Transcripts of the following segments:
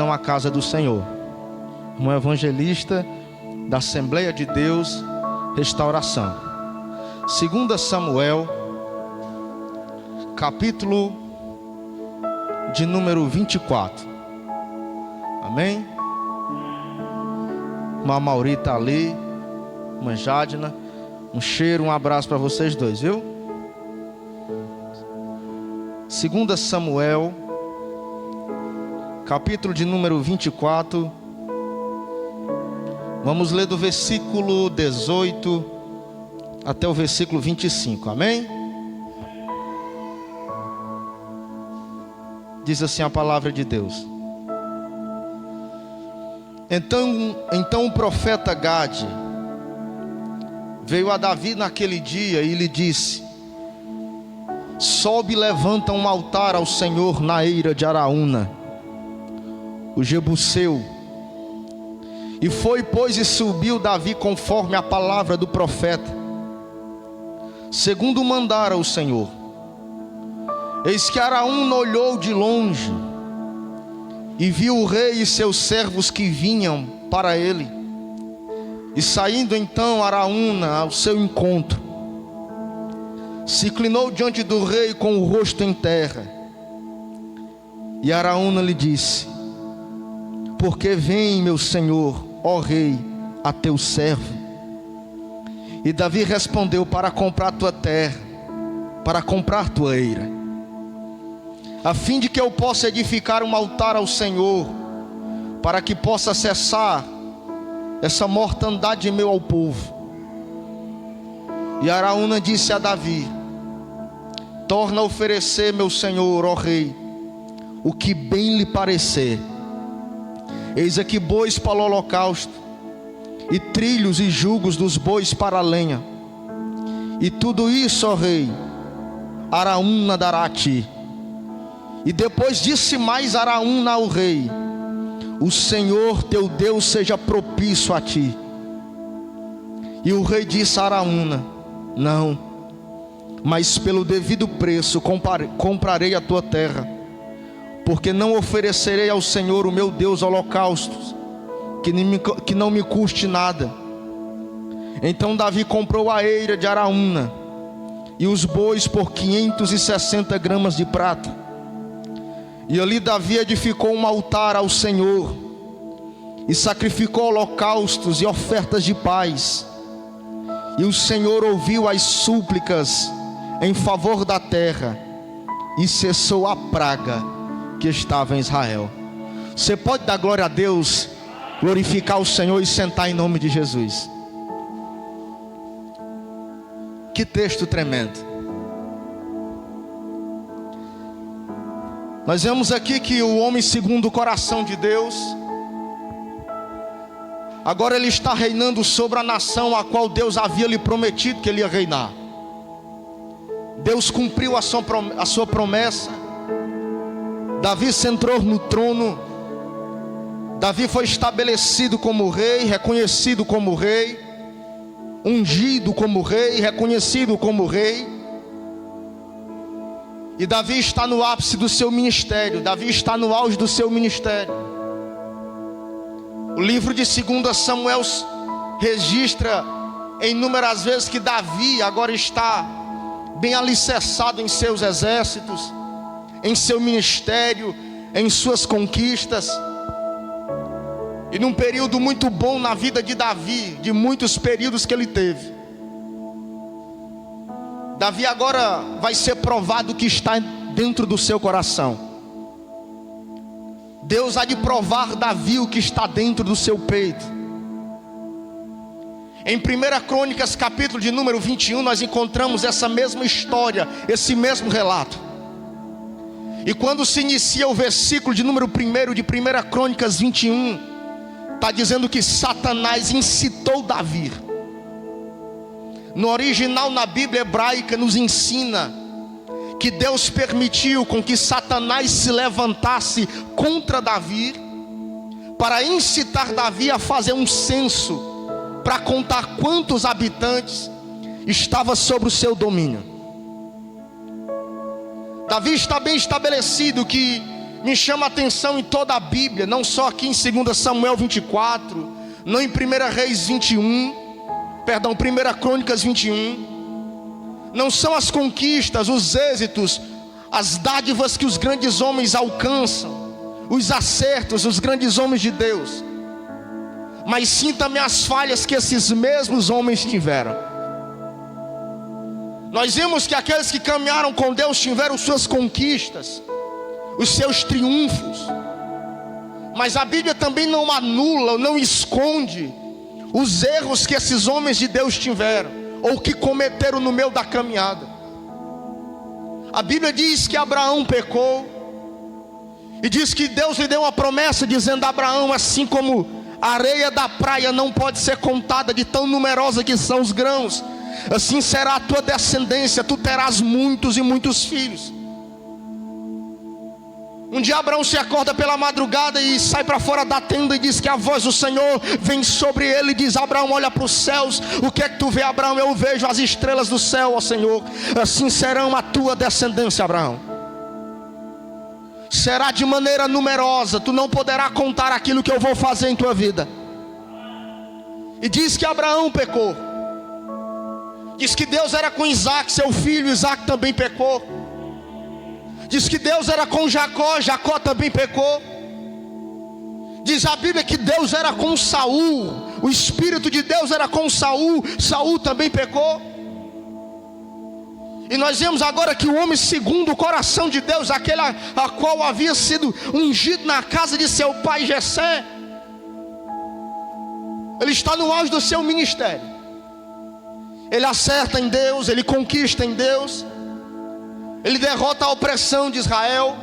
não a casa do Senhor. Um evangelista da Assembleia de Deus, Restauração. 2 Samuel, capítulo de número 24. Amém? Uma Mauri está ali, uma Jadna. Um cheiro, um abraço para vocês dois, viu? 2 Samuel, capítulo de número 24. Vamos ler do versículo 18 até o versículo 25, amém? Diz assim a palavra de Deus. Então o profeta Gade veio a Davi naquele dia e lhe disse: sobe e levanta um altar ao Senhor na eira de Araúna, o Jebuseu. E foi, pois, e subiu Davi conforme a palavra do profeta, segundo mandara o Senhor. Eis que Araúna olhou de longe e viu o rei e seus servos que vinham para ele. E saindo então Araúna ao seu encontro, se inclinou diante do rei com o rosto em terra. E Araúna lhe disse: por que vem, meu senhor, ó rei, a teu servo? E Davi respondeu: para comprar tua terra, para comprar tua eira, a fim de que eu possa edificar um altar ao Senhor, para que possa cessar essa mortandade meu ao povo. E Araúna disse a Davi: torna a oferecer, meu senhor, ó rei, o que bem lhe parecer. Eis aqui bois para o holocausto, e trilhos e jugos dos bois para a lenha. E tudo isso, ó rei, Araúna dará a ti. E depois disse mais Araúna ao rei: o Senhor teu Deus seja propício a ti. E o rei disse a Araúna: não, mas pelo devido preço comprarei a tua terra, porque não oferecerei ao Senhor o meu Deus holocaustos que não me custe nada. Então Davi comprou a eira de Araúna e os bois por 560 gramas de prata. E ali Davi edificou um altar ao Senhor e sacrificou holocaustos e ofertas de paz. E o Senhor ouviu as súplicas em favor da terra e cessou a praga que estava em Israel. Você pode dar glória a Deus, glorificar o Senhor e sentar em nome de Jesus. Que texto tremendo. Nós vemos aqui que o homem segundo o coração de Deus, agora ele está reinando sobre a nação a qual Deus havia lhe prometido que ele ia reinar. Deus cumpriu a sua promessa. Davi sentou no trono. Davi foi estabelecido como rei, reconhecido como rei, ungido como rei, reconhecido como rei. E Davi está no ápice do seu ministério. Davi está no auge do seu ministério. O livro de 2 Samuel registra inúmeras vezes que Davi agora está bem alicerçado em seus exércitos, em seu ministério, em suas conquistas. E num período muito bom na vida de Davi, de muitos períodos que ele teve, Davi agora vai ser provado o que está dentro do seu coração. Deus há de provar Davi o que está dentro do seu peito. Em 1 Crônicas, capítulo de número 21, nós encontramos essa mesma história, esse mesmo relato. E quando se inicia o versículo de número 1 de 1 Crônicas 21, está dizendo que Satanás incitou Davi. No original, na Bíblia hebraica, nos ensina que Deus permitiu com que Satanás se levantasse contra Davi, para incitar Davi a fazer um censo, para contar quantos habitantes estavam sobre o seu domínio. Davi está bem estabelecido que me chama a atenção em toda a Bíblia, não só aqui em 2 Samuel 24, não em 1 Reis 21, perdão, 1 Crônicas 21, não são as conquistas, os êxitos, as dádivas que os grandes homens alcançam, os acertos, os grandes homens de Deus, mas sim também as falhas que esses mesmos homens tiveram. Nós vimos que aqueles que caminharam com Deus tiveram suas conquistas, os seus triunfos, mas a Bíblia também não anula, não esconde os erros que esses homens de Deus tiveram, ou que cometeram no meio da caminhada. A Bíblia diz que Abraão pecou, e diz que Deus lhe deu uma promessa, dizendo a Abraão: assim como a areia da praia não pode ser contada, de tão numerosa que são os grãos, assim será a tua descendência, tu terás muitos e muitos filhos. Um dia Abraão se acorda pela madrugada e sai para fora da tenda, e diz que a voz do Senhor vem sobre ele e diz: Abraão, olha para os céus. O que é que tu vê, Abraão? Eu vejo as estrelas do céu, ó Senhor. Assim serão a tua descendência, Abraão. Será de maneira numerosa, tu não poderás contar aquilo que eu vou fazer em tua vida. E diz que Abraão pecou. Diz que Deus era com Isaac, seu filho. Isaac também pecou. Diz que Deus era com Jacó, Jacó também pecou. Diz a Bíblia que Deus era com Saul, o Espírito de Deus era com Saul, Saul também pecou. E nós vemos agora que o homem segundo o coração de Deus, aquele a qual havia sido ungido na casa de seu pai Jessé, ele está no auge do seu ministério. Ele acerta em Deus, ele conquista em Deus, ele derrota a opressão de Israel,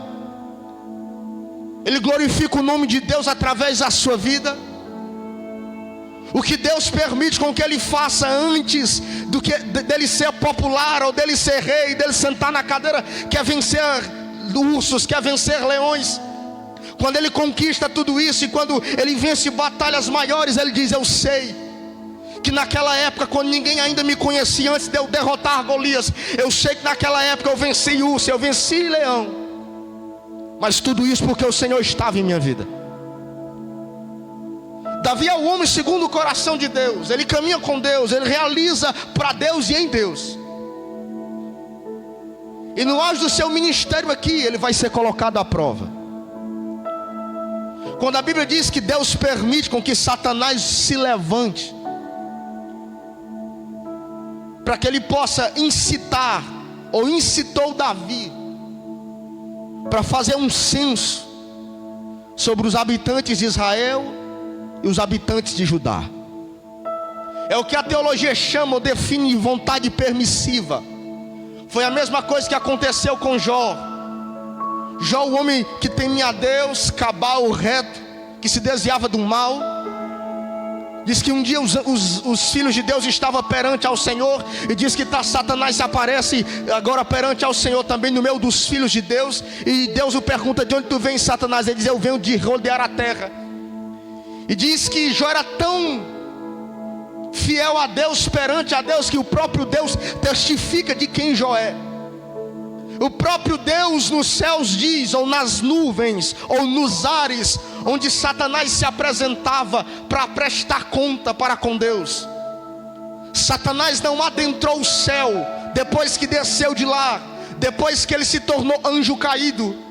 ele glorifica o nome de Deus através da sua vida. O que Deus permite com que ele faça antes do que dele ser popular, ou dele ser rei, dele sentar na cadeira, quer vencer ursos, quer vencer leões. Quando ele conquista tudo isso, e quando ele vence batalhas maiores, ele diz: eu sei que naquela época, quando ninguém ainda me conhecia, antes de eu derrotar Golias, eu sei que naquela época eu venci urso, eu venci leão, mas tudo isso porque o Senhor estava em minha vida. Davi é o homem segundo o coração de Deus. Ele caminha com Deus, ele realiza para Deus e em Deus. E no auge do seu ministério aqui, ele vai ser colocado à prova. Quando a Bíblia diz que Deus permite com que Satanás se levante, para que ele possa incitar, ou incitou Davi, para fazer um censo sobre os habitantes de Israel e os habitantes de Judá. É o que a teologia chama ou define vontade permissiva. Foi a mesma coisa que aconteceu com Jó. Jó, o homem que temia a Deus, cabal, reto, que se desviava do mal. Diz que um dia os filhos de Deus estavam perante ao Senhor, e diz que Satanás se aparece agora perante ao Senhor também no meio dos filhos de Deus. E Deus o pergunta: de onde tu vens, Satanás? Ele diz: eu venho de rodear a terra. E diz que Jó era tão fiel a Deus, perante a Deus, que o próprio Deus testifica de quem Jó é. O próprio Deus nos céus diz, ou nas nuvens, ou nos ares, onde Satanás se apresentava para prestar conta para com Deus. Satanás não adentrou o céu depois que desceu de lá, depois que ele se tornou anjo caído.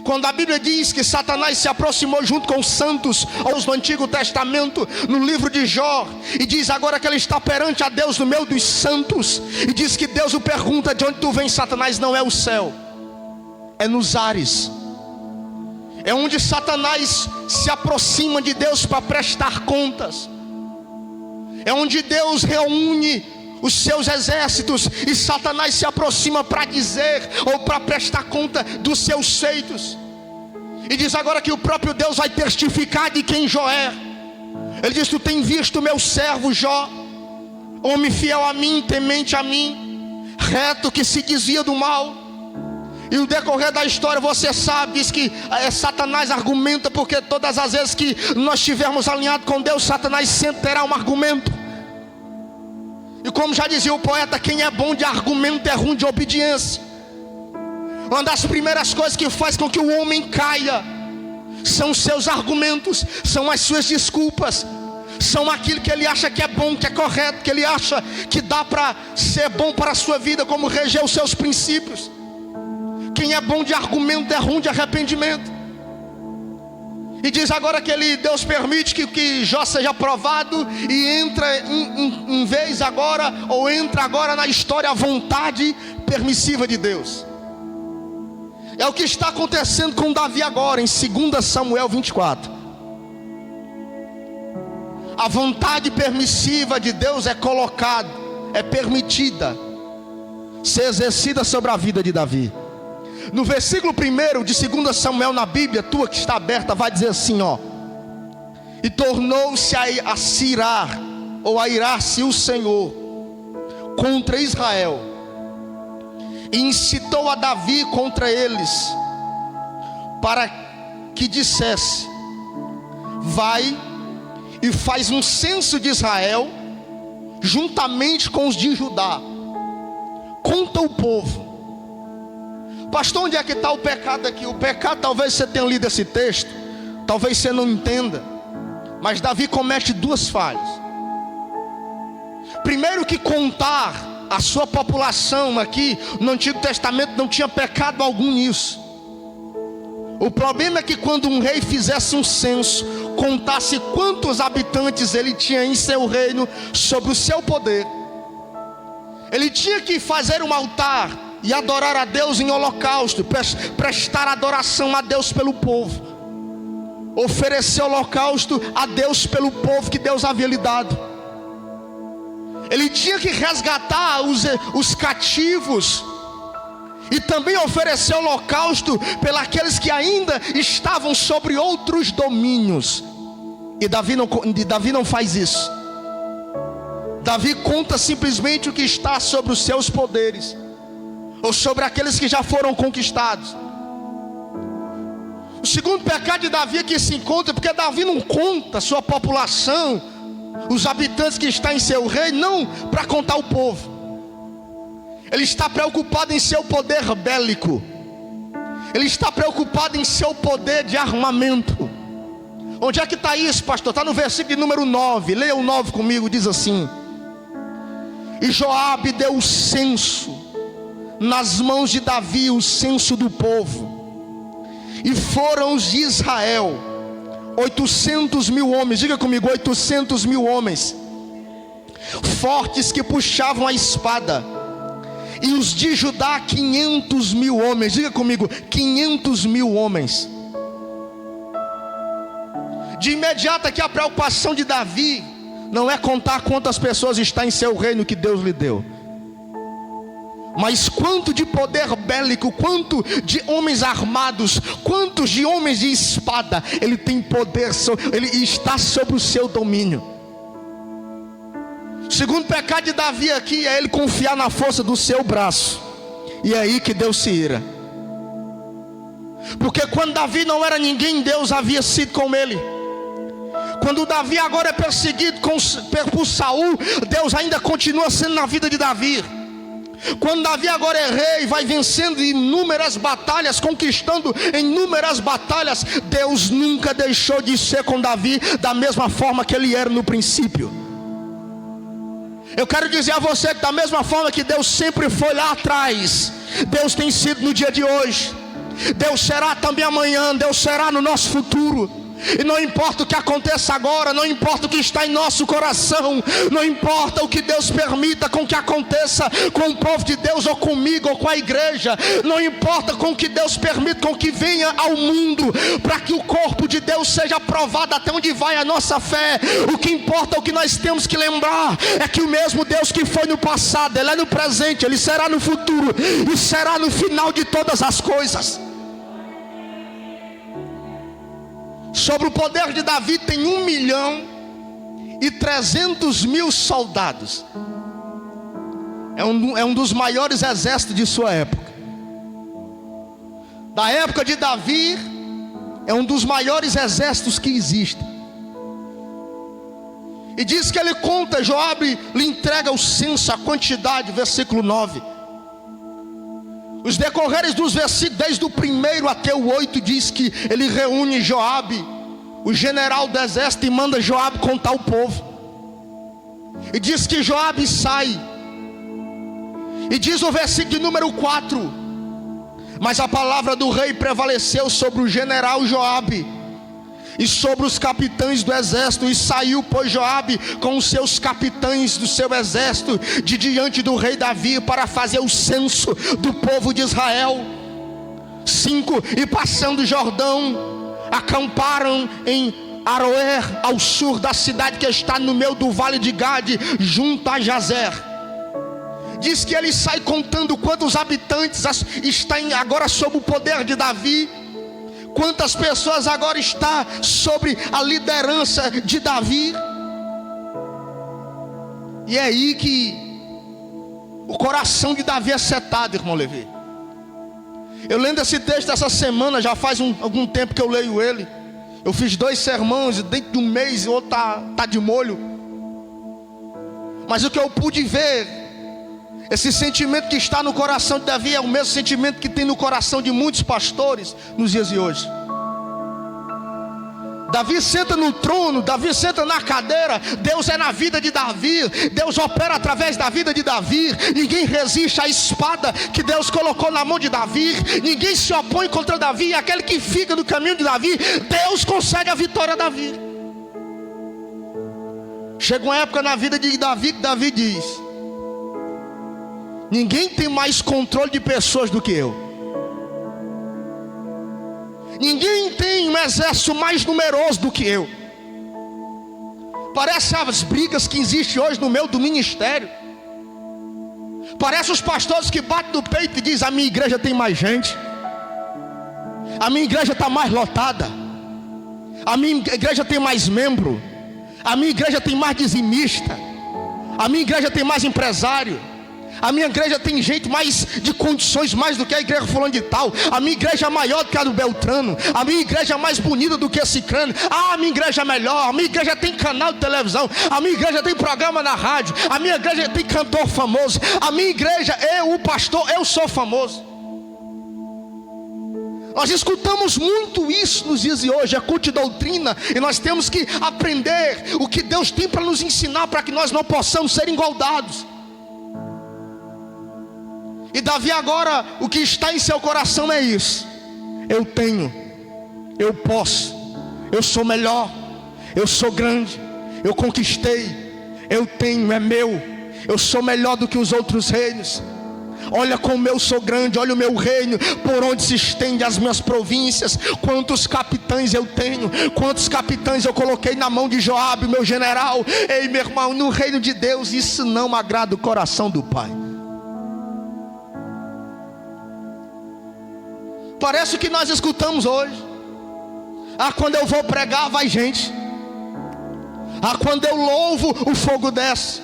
Quando a Bíblia diz que Satanás se aproximou junto com os santos, aos do Antigo Testamento, no livro de Jó, e diz agora que ele está perante a Deus no meio dos santos, e diz que Deus o pergunta: de onde tu vens, Satanás? Não é o céu, é nos ares. É onde Satanás se aproxima de Deus para prestar contas. É onde Deus reúne os seus exércitos, e Satanás se aproxima para dizer, ou para prestar conta dos seus feitos. E diz agora que o próprio Deus vai testificar de quem Jó é. Ele diz: tu tem visto meu servo Jó, homem fiel a mim, temente a mim, reto, que se desvia do mal. E o decorrer da história você sabe, diz que Satanás argumenta, porque todas as vezes que nós estivermos alinhados com Deus, Satanás sempre terá um argumento. E como já dizia o poeta, quem é bom de argumento é ruim de obediência. Uma das primeiras coisas que faz com que o homem caia são os seus argumentos, são as suas desculpas, são aquilo que ele acha que é bom, que é correto, que ele acha que dá para ser bom para a sua vida, como reger os seus princípios. Quem é bom de argumento é ruim de arrependimento. E diz agora que Deus permite que Jó seja provado, e entra em vez agora, ou entra agora na história a vontade permissiva de Deus. É o que está acontecendo com Davi agora, em 2 Samuel 24. A vontade permissiva de Deus é colocada, é permitida ser exercida sobre a vida de Davi. No versículo 1 de 2 Samuel na Bíblia, tua que está aberta, vai dizer assim, ó: e tornou-se a cirar, ou a irar-se o Senhor contra Israel, e incitou a Davi contra eles, para que dissesse: vai e faz um censo de Israel, juntamente com os de Judá, conta o povo. Pastor, onde é que está o pecado aqui? O pecado, talvez você tenha lido esse texto, talvez você não entenda, mas Davi comete duas falhas. Primeiro, que contar a sua população aqui no Antigo Testamento não tinha pecado algum nisso. O problema é que quando um rei fizesse um censo, contasse quantos habitantes ele tinha em seu reino, sobre o seu poder, ele tinha que fazer um altar e adorar a Deus em holocausto, prestar adoração a Deus pelo povo, oferecer holocausto a Deus pelo povo que Deus havia lhe dado. Ele tinha que resgatar os cativos, e também oferecer holocausto pelos que ainda estavam sobre outros domínios. E Davi não faz isso. Davi conta simplesmente o que está sobre os seus poderes, ou sobre aqueles que já foram conquistados. O segundo pecado de Davi que se encontra, porque Davi não conta a sua população, os habitantes que estão em seu reino, não para contar o povo. Ele está preocupado em seu poder bélico, ele está preocupado em seu poder de armamento. Onde é que está isso, pastor? Está no versículo de número 9, leia o 9 comigo, diz assim: e Joabe deu o censo nas mãos de Davi, o censo do povo, e foram os de Israel 800.000 homens, diga comigo, 800.000 homens, fortes que puxavam a espada, e os de Judá 500.000 homens, diga comigo, 500.000 homens. De imediato aqui a preocupação de Davi não é contar quantas pessoas estão em seu reino que Deus lhe deu, mas quanto de poder bélico, quanto de homens armados, quantos de homens de espada ele tem poder, ele está sobre o seu domínio. O segundo pecado de Davi aqui é ele confiar na força do seu braço, e é aí que Deus se ira. Porque quando Davi não era ninguém, Deus havia sido com ele. Quando Davi agora é perseguido por Saul, Deus ainda continua sendo na vida de Davi. Quando Davi agora é rei, vai vencendo inúmeras batalhas, conquistando inúmeras batalhas, Deus nunca deixou de ser com Davi da mesma forma que ele era no princípio. Eu quero dizer a você que da mesma forma que Deus sempre foi lá atrás, Deus tem sido no dia de hoje, Deus será também amanhã, Deus será no nosso futuro. E não importa o que aconteça agora, não importa o que está em nosso coração, não importa o que Deus permita com que aconteça com o povo de Deus, ou comigo, ou com a igreja, não importa com o que Deus permite, com que venha ao mundo, para que o corpo de Deus seja provado até onde vai a nossa fé. O que importa, o que nós temos que lembrar, é que o mesmo Deus que foi no passado, Ele é no presente, Ele será no futuro, e será no final de todas as coisas. Sobre o poder de Davi tem 1.300.000 soldados. É um dos maiores exércitos de sua época. Da época de Davi, é um dos maiores exércitos que existem. E diz que ele conta, Joabe lhe entrega o censo, a quantidade, versículo 9. Os decorreres dos versículos, desde o 1 até o 8, diz que ele reúne Joabe, o general do exército, e manda Joabe contar o povo. E diz que Joabe sai. E diz o versículo de número 4: mas a palavra do rei prevaleceu sobre o general Joabe e sobre os capitães do exército. E saiu, pois, Joabe com os seus capitães do seu exército de diante do rei Davi, para fazer o censo do povo de Israel. 5: e passando o Jordão, acamparam em Aroer, ao sul da cidade que está no meio do vale de Gade, junto a Jazer. Diz que ele sai contando quantos habitantes estão agora sob o poder de Davi, quantas pessoas agora estão sobre a liderança de Davi. E é aí que o coração de Davi é setado, irmão Levi. Eu lendo esse texto essa semana, já faz algum tempo que eu leio ele. Eu fiz 2 sermões, dentro de um mês o outro tá de molho. Mas o que eu pude ver, esse sentimento que está no coração de Davi é o mesmo sentimento que tem no coração de muitos pastores nos dias de hoje. Davi senta no trono, Davi senta na cadeira. Deus é na vida de Davi, Deus opera através da vida de Davi. Ninguém resiste à espada que Deus colocou na mão de Davi. Ninguém se opõe contra Davi. Aquele que fica no caminho de Davi, Deus concede a vitória a Davi. Chega uma época na vida de Davi que Davi diz: ninguém tem mais controle de pessoas do que eu. Ninguém tem um exército mais numeroso do que eu. Parece as brigas que existem hoje no meio do ministério. Parece os pastores que batem no peito e dizem: a minha igreja tem mais gente, a minha igreja está mais lotada, a minha igreja tem mais membro, a minha igreja tem mais dizimista, a minha igreja tem mais empresário, a minha igreja tem gente mais de condições, mais do que a igreja fulano de tal. A minha igreja é maior do que a do Beltrano. A minha igreja é mais bonita do que a Cicrano. A minha igreja é melhor. A minha igreja tem canal de televisão. A minha igreja tem programa na rádio. A minha igreja tem cantor famoso. A minha igreja, eu, o pastor, eu sou famoso. Nós escutamos muito isso nos dias de hoje, é culto de doutrina. E nós temos que aprender o que Deus tem para nos ensinar, para que nós não possamos ser engoldados. E Davi agora, o que está em seu coração é isso: eu tenho, eu posso, eu sou melhor, eu sou grande, eu conquistei, eu tenho, é meu, eu sou melhor do que os outros reinos. Olha como eu sou grande, olha o meu reino, por onde se estende as minhas províncias. Quantos capitães eu tenho, quantos capitães eu coloquei na mão de Joabe, meu general. Ei, meu irmão, no reino de Deus isso não agrada o coração do Pai. Parece o que nós escutamos hoje. Ah, quando eu vou pregar vai gente. Ah, quando eu louvo o fogo desce.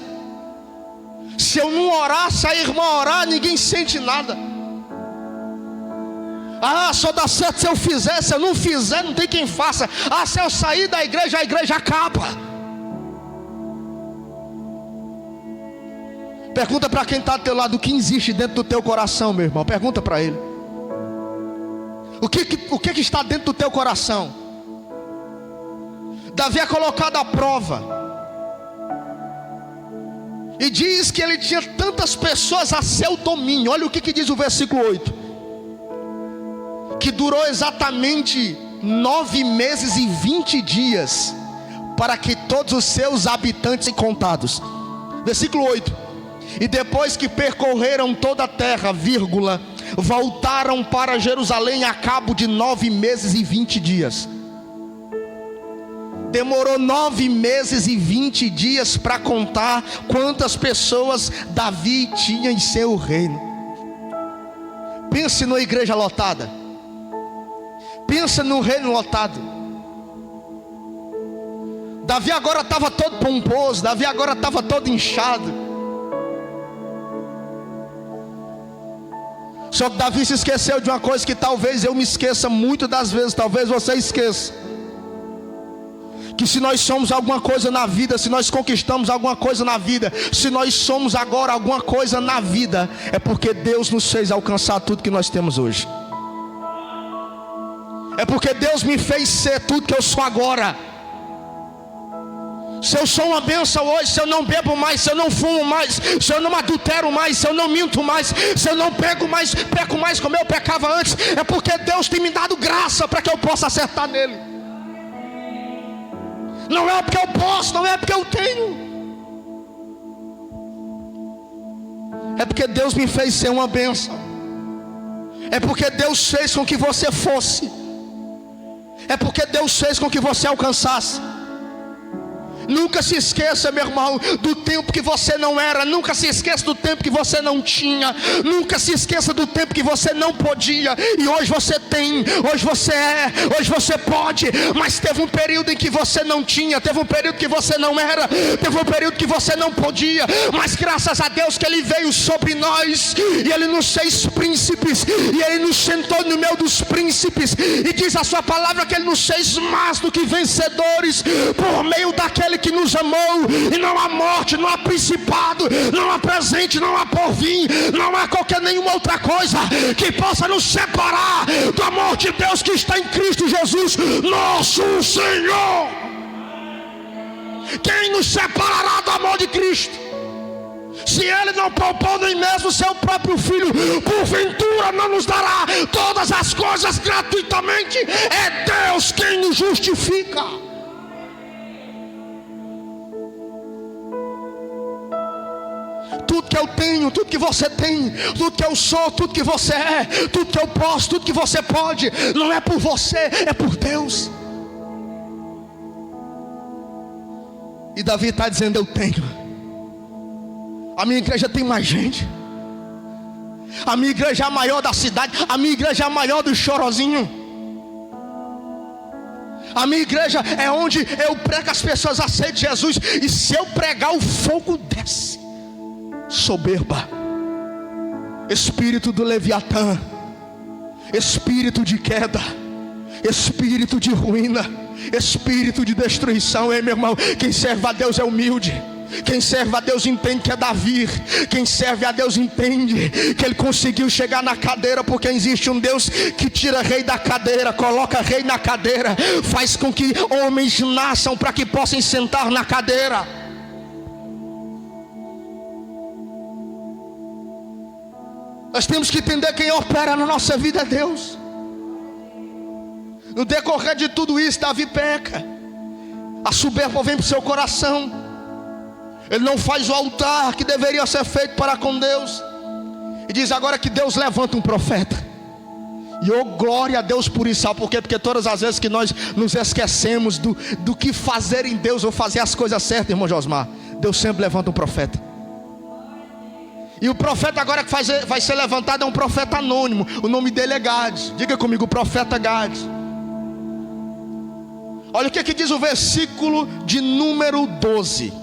Se eu não orar, se a irmã orar, ninguém sente nada. Ah, só dá certo se eu fizer. Se eu não fizer, não tem quem faça. Ah, se eu sair da igreja, a igreja acaba. Pergunta para quem está do teu lado: o que existe dentro do teu coração, meu irmão? Pergunta para ele. O que está dentro do teu coração? Davi é colocado à prova. E diz que ele tinha tantas pessoas a seu domínio. Olha o que diz o versículo 8: que durou exatamente 9 meses e 20 dias, para que todos os seus habitantes sejam contados. Versículo 8: e depois que percorreram toda a terra, voltaram para Jerusalém a cabo de 9 meses e 20 dias. Demorou 9 meses e 20 dias para contar quantas pessoas Davi tinha em seu reino. Pense numa igreja lotada. Pensa num reino lotado. Davi agora estava todo pomposo. Davi agora estava todo inchado. Só que Davi se esqueceu de uma coisa que talvez eu me esqueça muito das vezes, talvez você esqueça: que se nós somos alguma coisa na vida, se nós conquistamos alguma coisa na vida, se nós somos agora alguma coisa na vida, é porque Deus nos fez alcançar tudo que nós temos hoje. É porque Deus me fez ser tudo que eu sou agora. Se eu sou uma bênção hoje, se eu não bebo mais, se eu não fumo mais, se eu não adultero mais, se eu não minto mais, se eu não peco mais como eu pecava antes, é porque Deus tem me dado graça para que eu possa acertar nele. Não é porque eu posso, não é porque eu tenho, é porque Deus me fez ser uma bênção. É porque Deus fez com que você fosse. É porque Deus fez com que você alcançasse. Nunca se esqueça, meu irmão, do tempo que você não era. Nunca se esqueça do tempo que você não tinha. Nunca se esqueça do tempo que você não podia. E hoje você tem, hoje você é, hoje você pode. Mas teve um período em que você não tinha. Teve um período que você não era. Teve um período que você não podia. Mas graças a Deus que Ele veio sobre nós, e Ele nos fez príncipes, e Ele nos sentou no meio dos príncipes. E diz a sua palavra que Ele nos fez mais do que vencedores, por meio daquele que nos amou. E não há morte, não há principado, não há presente, não há porvir, não há qualquer nenhuma outra coisa que possa nos separar do amor de Deus que está em Cristo Jesus, nosso Senhor. Quem nos separará do amor de Cristo? Se Ele não poupou nem mesmo seu próprio Filho, porventura não nos dará todas as coisas gratuitamente? É Deus quem nos justifica. Tudo que eu tenho, tudo que você tem, tudo que eu sou, tudo que você é, tudo que eu posso, tudo que você pode, não é por você, é por Deus. E Davi está dizendo: eu tenho. A minha igreja tem mais gente. A minha igreja é a maior da cidade. A minha igreja é a maior do Chorozinho. A minha igreja é onde eu prego, as pessoas aceitam Jesus. E se eu pregar, o fogo desce. Soberba, espírito do Leviatã, espírito de queda, espírito de ruína, espírito de destruição. Ei, meu irmão, quem serve a Deus é humilde. Quem serve a Deus entende que é Davi. Quem serve a Deus entende que ele conseguiu chegar na cadeira, porque existe um Deus que tira rei da cadeira, coloca rei na cadeira, faz com que homens nasçam para que possam sentar na cadeira. Nós temos que entender: quem opera na nossa vida é Deus. No decorrer de tudo isso, Davi peca. A soberba vem para o seu coração. Ele não faz o altar que deveria ser feito para com Deus. E diz agora que Deus levanta um profeta. E oh, glória a Deus por isso. Sabe por quê? Porque todas as vezes que nós nos esquecemos do que fazer em Deus, ou fazer as coisas certas, irmão Josmar, Deus sempre levanta um profeta. E o profeta agora que vai ser levantado é um profeta anônimo. O nome dele é Gade. Diga comigo: o profeta Gade. Olha o que diz o versículo de número 11.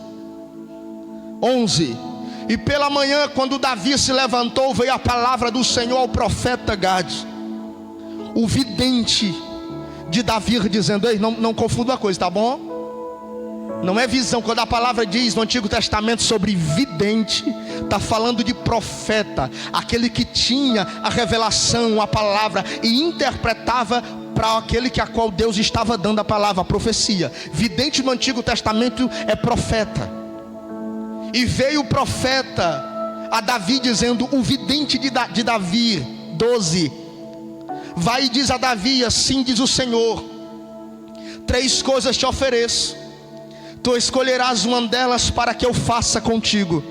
E pela manhã, quando Davi se levantou, veio a palavra do Senhor ao profeta Gade, o vidente de Davi, dizendo: ei, não confunda a coisa, tá bom? Não é visão. Quando a palavra diz no Antigo Testamento sobre vidente, está falando de profeta, aquele que tinha a revelação, a palavra, e interpretava para aquele a qual Deus estava dando a palavra, a profecia. Vidente no Antigo Testamento é profeta. E veio o profeta a Davi dizendo: o vidente de Davi, 12, vai e diz a Davi: assim diz o Senhor, 3 coisas te ofereço, tu escolherás uma delas para que eu faça contigo.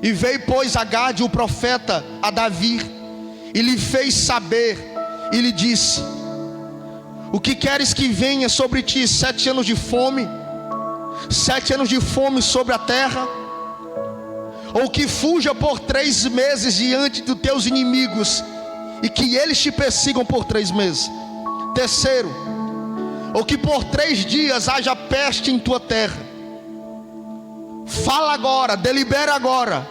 E veio, pois, a Gade, o profeta, a Davi, e lhe fez saber, e lhe disse: o que queres que venha sobre ti? 7 anos de fome? 7 anos de fome sobre a terra? Ou que fuja por 3 meses diante dos teus inimigos, e que eles te persigam por 3 meses? Terceiro, ou que por 3 dias haja peste em tua terra? Fala agora, delibera agora,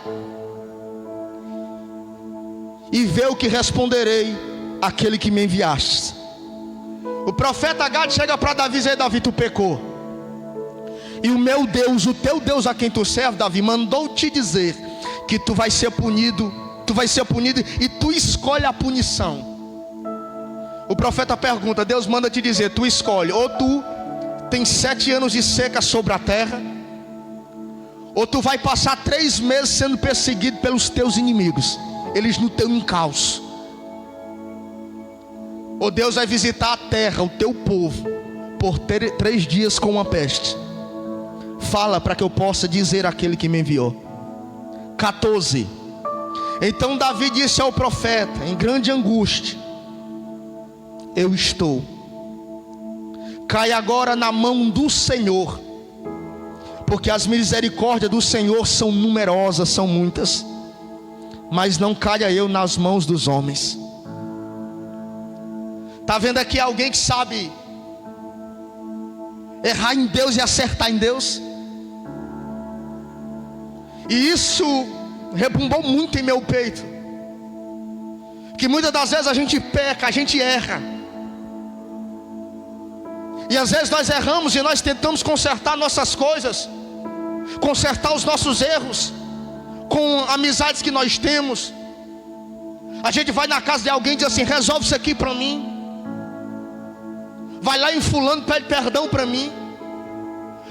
e vê o que responderei àquele que me enviaste. O profeta Gade chega para Davi e diz: Davi, tu pecou. E o meu Deus, o teu Deus a quem tu serve, Davi, mandou te dizer que tu vai ser punido, e tu escolhe a punição. O profeta pergunta, Deus manda te dizer, tu escolhe, ou tu tem 7 anos de seca sobre a terra, ou tu vai passar 3 meses sendo perseguido pelos teus inimigos, eles no teu encalço. Ou Deus vai visitar a terra, o teu povo, por 3 dias com uma peste. Fala para que eu possa dizer àquele que me enviou. 14. Então Davi disse ao profeta, em grande angústia: eu estou. Cai agora na mão do Senhor, porque as misericórdias do Senhor são numerosas, são muitas, mas não caia eu nas mãos dos homens. Está vendo aqui alguém que sabe errar em Deus e acertar em Deus? E isso rebumbou muito em meu peito, que muitas das vezes a gente peca, a gente erra, e às vezes nós erramos e nós tentamos consertar nossas coisas, consertar os nossos erros com amizades que nós temos. A gente vai na casa de alguém e diz assim: resolve isso aqui para mim. Vai lá em fulano, pede perdão para mim.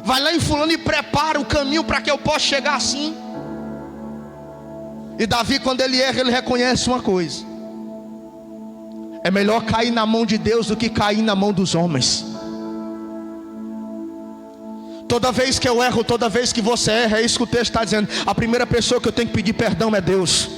Vai lá em fulano e prepara o caminho para que eu possa chegar assim. E Davi, quando ele erra, ele reconhece uma coisa: é melhor cair na mão de Deus do que cair na mão dos homens. Toda vez que eu erro, toda vez que você erra, é isso que o texto está dizendo, a primeira pessoa que eu tenho que pedir perdão é Deus.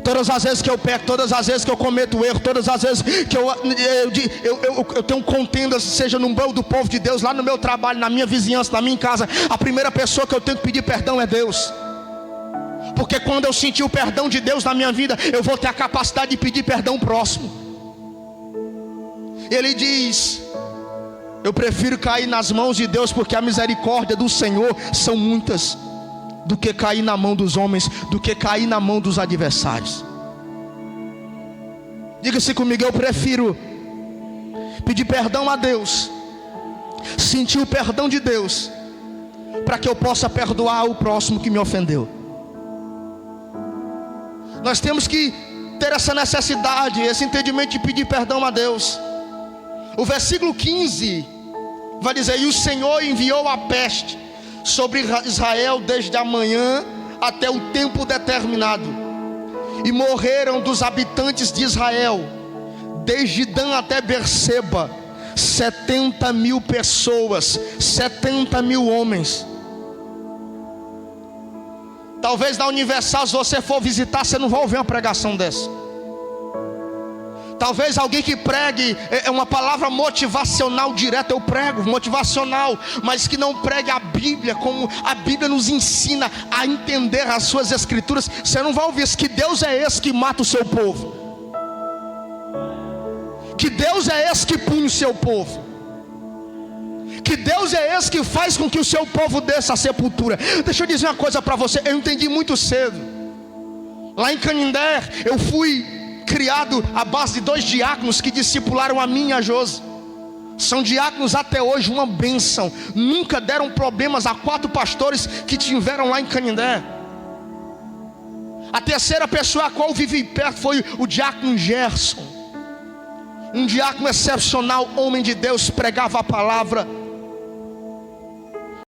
Todas as vezes que eu peco, todas as vezes que eu cometo erro, todas as vezes que eu tenho contendas, seja no meio do povo de Deus, lá no meu trabalho, na minha vizinhança, na minha casa, a primeira pessoa que eu tenho que pedir perdão é Deus. Porque quando eu sentir o perdão de Deus na minha vida, eu vou ter a capacidade de pedir perdão próximo. Ele diz: eu prefiro cair nas mãos de Deus, porque a misericórdia do Senhor são muitas, do que cair na mão dos homens, do que cair na mão dos adversários. Diga-se comigo: eu prefiro pedir perdão a Deus, sentir o perdão de Deus, para que eu possa perdoar o próximo que me ofendeu. Nós temos que ter essa necessidade, esse entendimento de pedir perdão a Deus. O versículo 15 vai dizer: e o Senhor enviou a peste sobre Israel desde a manhã até o tempo determinado, e morreram dos habitantes de Israel, desde Dan até Berseba, 70.000 pessoas, 70.000 homens. Talvez na Universal, se você for visitar, você não vai ouvir uma pregação dessa. Talvez alguém que pregue uma palavra motivacional direta, eu prego motivacional, mas que não pregue a Bíblia como a Bíblia nos ensina a entender as suas escrituras, você não vai ouvir isso. Que Deus é esse que mata o seu povo? Que Deus é esse que pune o seu povo? Que Deus é esse que faz com que o seu povo desça a sepultura? Deixa eu dizer uma coisa para você, eu entendi muito cedo. Lá em Canindé, eu fui criado à base de 2 diáconos que discipularam a mim e a Josi. São diáconos até hoje, uma bênção. Nunca deram problemas a 4 pastores que tiveram lá em Canindé. A terceira pessoa a qual vivi perto foi o diácono Gerson, um diácono excepcional, homem de Deus, pregava a palavra